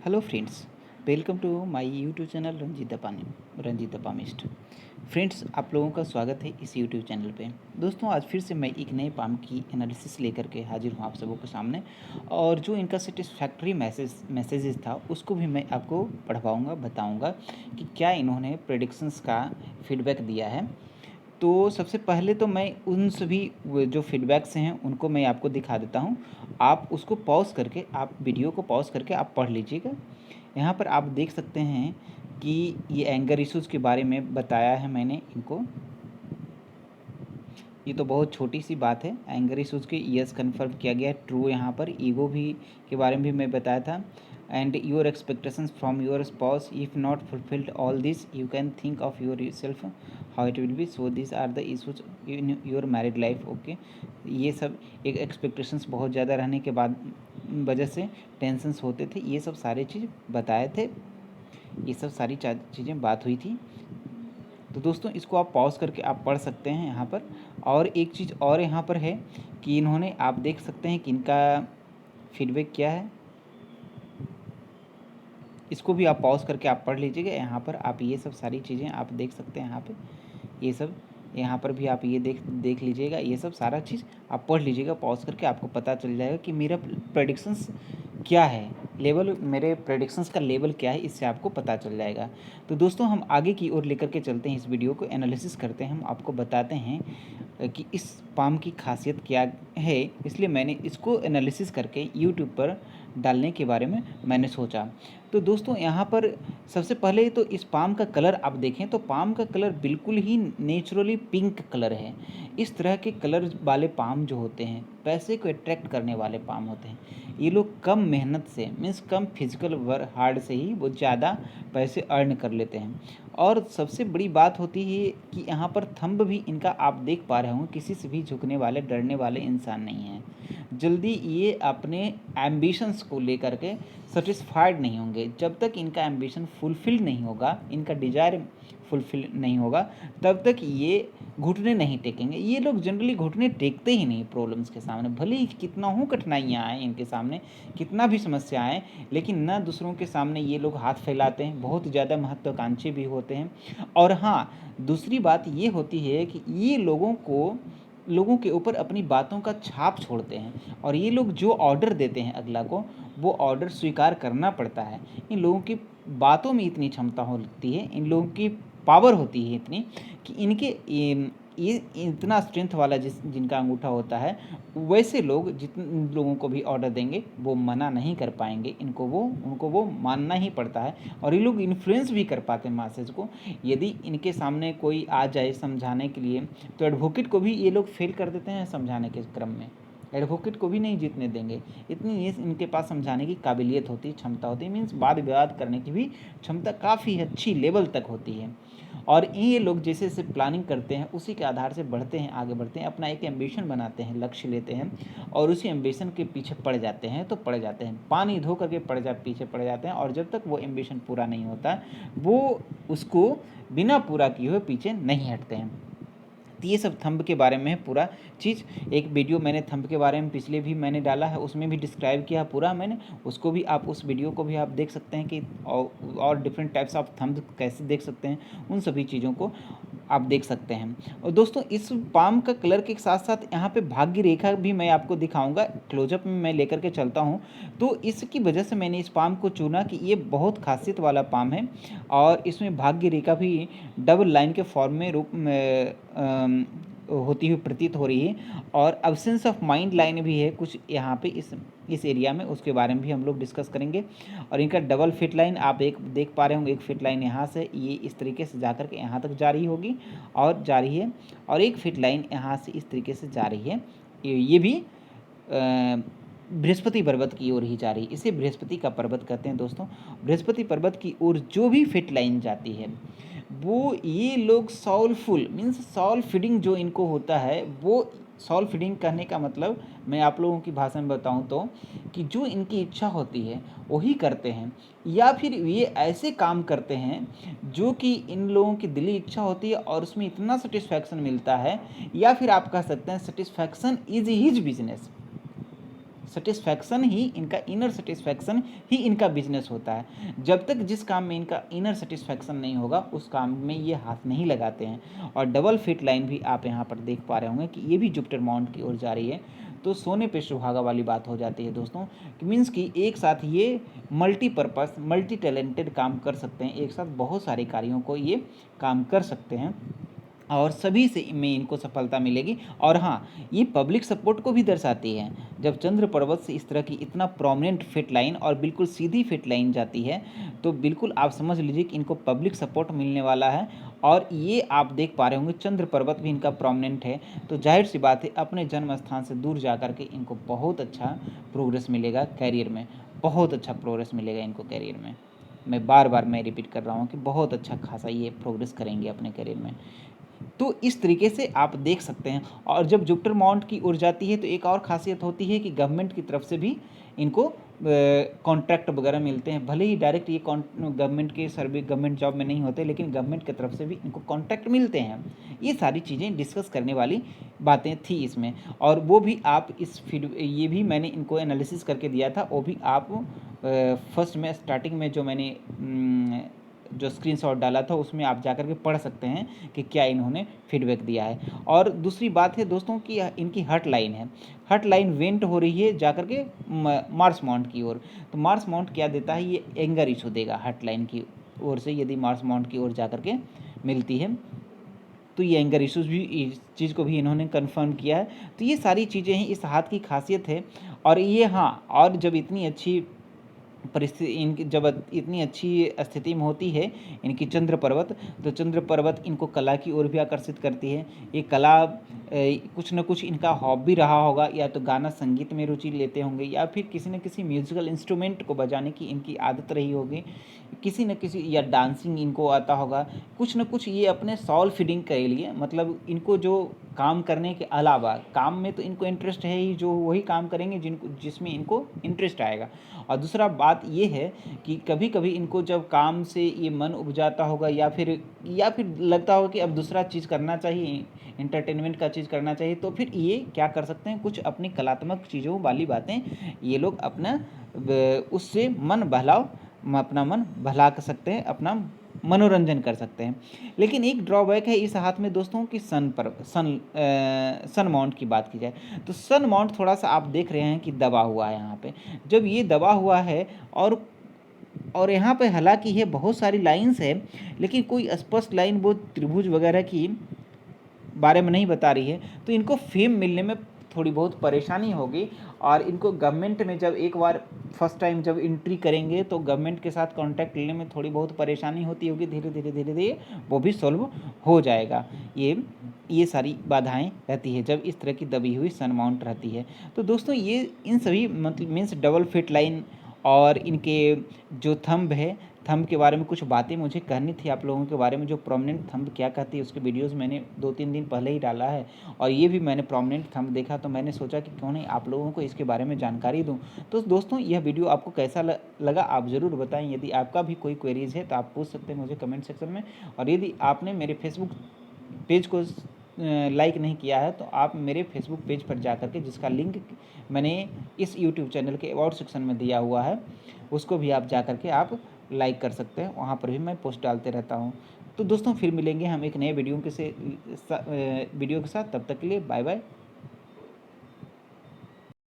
Hello friends, welcome to my YouTube channel Ranjit palmist. Friends, आप लोगों का स्वागत है इस यूट्यूब चैनल पे। दोस्तों, आज फिर से मैं एक नए पाम की एनालिसिस लेकर के हाजिर हूँ आप सबों के सामने। और जो इनका सेटिस्फैक्ट्री मैसेजेस था उसको भी मैं आपको पढ़वाऊँगा, बताऊँगा कि क्या इन्होंने प्रेडिक्शंस का फीडबैक दिया है। तो सबसे पहले तो मैं उन सभी जो फीडबैक्स हैं उनको मैं आपको दिखा देता हूँ। आप उसको पॉज़ करके, आप वीडियो को पॉज़ करके आप पढ़ लीजिएगा। यहाँ पर आप देख सकते हैं कि ये एंगर इश्यूज़ के बारे में बताया है मैंने इनको। ये तो बहुत छोटी सी बात है। एंगर इश्यूज़ के यस कन्फर्म किया गया है, ट्रू। यहाँ पर ईगो भी के बारे में भी मैं बताया था। And your expectations from your spouse, if not fulfilled all this you can think of yourself how it will be. So this are the issues in your married life. Okay, ये सब एक expectations बहुत ज़्यादा रहने के बाद वजह से टेंशन्स होते थे, ये सब सारी चीज़ बताए थे। ये सब सारी चीज़ें बात हुई थी। तो दोस्तों, इसको आप पॉज़ करके आप पढ़ सकते हैं यहाँ पर। और एक चीज़ और यहाँ पर है कि इन्होंने, आप देख सकते हैं कि इनका फीडबैक क्या है। इसको भी आप पॉज़ करके आप पढ़ लीजिएगा। यहाँ पर आप ये सब सारी चीज़ें आप देख सकते हैं। यहाँ पे ये सब, यहाँ पर भी आप ये देख लीजिएगा। ये सब सारा चीज़ आप पढ़ लीजिएगा पॉज़ करके। आपको पता चल जाएगा कि मेरा प्रेडिक्शंस क्या है, लेवल, मेरे प्रेडिक्शंस का लेवल क्या है, इससे आपको पता चल जाएगा। तो दोस्तों, हम आगे की ओर लेकर के चलते हैं, इस वीडियो को एनालिसिस करते हैं। हम आपको बताते हैं कि इस पाम की खासियत क्या है। इसलिए मैंने इसको एनालिसिस करके यूट्यूब पर डालने के बारे में मैंने सोचा। तो दोस्तों, यहाँ पर सबसे पहले तो इस पाम का कलर आप देखें तो पाम का कलर बिल्कुल ही नेचुरली पिंक कलर है। इस तरह के कलर वाले पाम जो होते हैं, पैसे को अट्रैक्ट करने वाले पाम होते हैं। ये लोग कम मेहनत से, मीन्स कम फिजिकल वर्क हार्ड से ही वो ज़्यादा पैसे अर्न कर लेते हैं। और सबसे बड़ी बात होती है कि यहाँ पर थंब भी इनका आप देख पा रहे होंगे, किसी से भी झुकने वाले, डरने वाले इंसान नहीं हैं। जल्दी ये अपने एम्बिशंस को लेकर के सेटिस्फाइड नहीं होंगे। जब तक इनका एम्बिशन फुलफ़िल नहीं होगा, इनका डिज़ायर फुलफ़िल नहीं होगा, तब तक ये घुटने नहीं टेकेंगे। ये लोग जनरली घुटने टेकते ही नहीं प्रॉब्लम्स के सामने, भले ही कितना हो कठिनाइयाँ आएँ इनके सामने, कितना भी समस्या आएँ, लेकिन ना दूसरों के सामने ये लोग हाथ फैलाते हैं। बहुत ज़्यादा महत्वाकांक्षी भी होते हैं। और हाँ, दूसरी बात ये होती है कि ये लोगों के ऊपर अपनी बातों का छाप छोड़ते हैं। और ये लोग जो ऑर्डर देते हैं अगला को, वो ऑर्डर स्वीकार करना पड़ता है। इन लोगों की बातों में इतनी क्षमता होती है, इन लोगों की पावर होती है इतनी, कि इनके ये इतना स्ट्रेंथ वाला जिनका अंगूठा होता है, वैसे लोग जितने लोगों को भी ऑर्डर देंगे वो मना नहीं कर पाएंगे। उनको वो मानना ही पड़ता है। और ये लोग इन्फ्लुएंस भी कर पाते हैं मासेस को। यदि इनके सामने कोई आ जाए समझाने के लिए, तो एडवोकेट को भी ये लोग फेल कर देते हैं समझाने के क्रम में। एडवोकेट को भी नहीं जीतने देंगे। इतनी ये इनके पास समझाने की काबिलियत होती है, क्षमता होती है। मीन्स वाद विवाद करने की भी क्षमता काफ़ी अच्छी लेवल तक होती है। और ये लोग जैसे जैसे प्लानिंग करते हैं, उसी के आधार से बढ़ते हैं, आगे बढ़ते हैं, अपना एक एम्बिशन बनाते हैं, लक्ष्य लेते हैं, और उसी एम्बिशन के पीछे पड़ जाते हैं। तो पड़ जाते हैं, पानी धो करके पीछे पड़ जाते हैं। और जब तक वो एम्बिशन पूरा नहीं होता, वो उसको बिना पूरा किए हुए पीछे नहीं हटते हैं। तो ये सब थंब के बारे में है पूरा चीज़। एक वीडियो मैंने थंब के बारे में पिछले भी मैंने डाला है, उसमें भी डिस्क्राइब किया पूरा मैंने। उसको भी आप, उस वीडियो को भी आप देख सकते हैं कि और डिफरेंट टाइप्स ऑफ थंब कैसे देख सकते हैं, उन सभी चीज़ों को आप देख सकते हैं। और दोस्तों, इस पाम का कलर के साथ साथ यहाँ पे भाग्य रेखा भी मैं आपको दिखाऊंगा। क्लोजअप में मैं लेकर के चलता हूँ। तो इसकी वजह से मैंने इस पाम को चुना कि ये बहुत खासियत वाला पाम है। और इसमें भाग्य रेखा भी डबल लाइन के फॉर्म में रूप में होती हुई प्रतीत हो रही है। और अब्सेंस ऑफ माइंड लाइन भी है कुछ यहाँ पे इस एरिया में, उसके बारे में भी हम लोग डिस्कस करेंगे। और इनका डबल फिट लाइन आप एक देख पा रहे होंगे। एक फिट लाइन यहाँ से ये इस तरीके से जा कर के यहाँ तक जा रही होगी और जा रही है, और एक फिट लाइन यहाँ से इस तरीके से जा रही है। ये भी बृहस्पति पर्वत की ओर ही जा रही है। इसे बृहस्पति का पर्वत कहते हैं दोस्तों। बृहस्पति पर्वत की ओर जो भी फिट लाइन जाती है, वो ये लोग सोलफुल, मीन्स सॉल फीडिंग जो इनको होता है, वो सॉल फीडिंग कहने का मतलब मैं आप लोगों की भाषा में बताऊं तो, कि जो इनकी इच्छा होती है वही करते हैं। या फिर ये ऐसे काम करते हैं जो कि इन लोगों की दिली इच्छा होती है और उसमें इतना सेटिस्फैक्शन मिलता है। या फिर आप कह सकते हैं satisfaction is his business. Satisfaction ही इनका, इनर सेटिस्फैक्शन ही इनका बिजनेस होता है। जब तक जिस काम में इनका इनर सेटिस्फैक्शन नहीं होगा उस काम में ये हाथ नहीं लगाते हैं। और डबल फिट लाइन भी आप यहाँ पर देख पा रहे होंगे कि ये भी जुपिटर माउंट की ओर जा रही है, तो सोने पे सुहागा वाली बात हो जाती है दोस्तों। मीन्स कि एक साथ ये मल्टीपर्पज़, मल्टी टैलेंटेड काम कर सकते हैं, एक साथ बहुत सारे कार्यों को ये काम कर सकते हैं और सभी से में इनको सफलता मिलेगी। और हाँ, ये पब्लिक सपोर्ट को भी दर्शाती है। जब चंद्र पर्वत से इस तरह की इतना प्रोमिनेंट फिट लाइन और बिल्कुल सीधी फिट लाइन जाती है तो बिल्कुल आप समझ लीजिए कि इनको पब्लिक सपोर्ट मिलने वाला है। और ये आप देख पा रहे होंगे चंद्र पर्वत भी इनका प्रोमिनेंट है, तो जाहिर सी बात है अपने जन्म स्थान से दूर जा कर के इनको बहुत अच्छा प्रोग्रेस मिलेगा कैरियर में, बहुत अच्छा प्रोग्रेस मिलेगा इनको कैरियर में। मैं बार बार मैं रिपीट कर रहा हूँ कि बहुत अच्छा खासा ये प्रोग्रेस करेंगे अपने करियर में। तो इस तरीके से आप देख सकते हैं। और जब जुपिटर माउंट की ओर जाती है तो एक और ख़ासियत होती है कि गवर्नमेंट की तरफ से भी इनको कॉन्ट्रैक्ट वगैरह मिलते हैं। भले ही डायरेक्ट ये गवर्नमेंट के सर्वे गवर्नमेंट जॉब में नहीं होते, लेकिन गवर्नमेंट की तरफ से भी इनको कॉन्ट्रैक्ट मिलते हैं। ये सारी चीज़ें डिस्कस करने वाली बातें थी इसमें, और वो भी आप ये भी मैंने इनको एनालिसिस करके दिया था, वो भी आप फर्स्ट में स्टार्टिंग में जो मैंने जो स्क्रीनशॉट डाला था उसमें आप जाकर के पढ़ सकते हैं कि क्या इन्होंने फीडबैक दिया है। और दूसरी बात है दोस्तों कि इनकी हट लाइन है, हट लाइन वेंट हो रही है जाकर के मार्स माउंट की ओर। तो मार्स माउंट क्या देता है, ये एंगर इशू देगा हट लाइन की ओर से, यदि मार्स माउंट की ओर जाकर के मिलती है तो ये एंगर इश्यूज भी, इस चीज़ को भी इन्होंने कंफर्म किया है। तो ये सारी चीज़ें हैं, इस हाथ की खासियत है। और ये हाँ, और जब इतनी अच्छी परिस्थिति इनकी, जब इतनी अच्छी स्थिति में होती है इनकी चंद्र पर्वत, तो चंद्र पर्वत इनको कला की ओर भी आकर्षित करती है। ये कला कुछ न कुछ इनका हॉबी रहा होगा, या तो गाना संगीत में रुचि लेते होंगे, या फिर किसी न किसी म्यूजिकल इंस्ट्रूमेंट को बजाने की इनकी आदत रही होगी, किसी न किसी, या डांसिंग इनको आता होगा। कुछ न कुछ ये अपने सॉल फीडिंग के लिए, मतलब इनको जो काम करने के अलावा, काम में तो इनको इंटरेस्ट है ही, जो वही काम करेंगे जिसमें इनको इंटरेस्ट आएगा। और दूसरा बात ये है कि कभी कभी इनको जब काम से ये मन उब जाता होगा, या फिर लगता होगा कि अब दूसरा चीज़ करना चाहिए, इंटरटेनमेंट का चीज़ करना चाहिए, तो फिर ये क्या कर सकते हैं, कुछ अपनी कलात्मक चीज़ों वाली बातें ये लोग अपना उससे मन बहलाव, अपना मन बहला सकते हैं, अपना मनोरंजन कर सकते हैं। लेकिन एक ड्रॉबैक है इस हाथ में दोस्तों कि सन माउंट की बात की जाए तो सन माउंट थोड़ा सा आप देख रहे हैं कि दबा हुआ है यहाँ पे। जब ये दबा हुआ है और यहाँ पे हालांकि ये बहुत सारी लाइंस है, लेकिन कोई स्पष्ट लाइन वो त्रिभुज वगैरह की बारे में नहीं बता रही है, तो इनको फेम मिलने में थोड़ी बहुत परेशानी होगी। और इनको गवर्नमेंट में जब एक बार फर्स्ट टाइम जब एंट्री करेंगे तो गवर्नमेंट के साथ कांटेक्ट लेने में थोड़ी बहुत परेशानी होती होगी, धीरे धीरे वो भी सॉल्व हो जाएगा। ये सारी बाधाएं रहती है जब इस तरह की दबी हुई सन माउंट रहती है। तो दोस्तों ये इन सभी मतलब मीन्स डबल फिट लाइन और इनके जो थंब है, थंब के बारे में कुछ बातें मुझे कहनी थी आप लोगों के बारे में। जो प्रोमिनेंट थंब क्या कहती है उसके वीडियोस मैंने 2-3 दिन पहले ही डाला है, और ये भी मैंने प्रोमिनेंट थंब देखा तो मैंने सोचा कि क्यों नहीं आप लोगों को इसके बारे में जानकारी दूं। तो दोस्तों यह वीडियो आपको कैसा लगा आप ज़रूर बताएं। यदि आपका भी कोई क्वेरीज है तो आप पूछ सकते हैं मुझे कमेंट सेक्शन में। और यदि आपने मेरे फेसबुक पेज को लाइक नहीं किया है तो आप मेरे फेसबुक पेज पर जा करके, जिसका लिंक मैंने इस यूट्यूब चैनल के अबाउट सेक्शन में दिया हुआ है, उसको भी आप जा करके आप लाइक कर सकते हैं। वहाँ पर भी मैं पोस्ट डालते रहता हूँ। तो दोस्तों फिर मिलेंगे हम एक नए वीडियो के साथ। तब तक के लिए बाय बाय।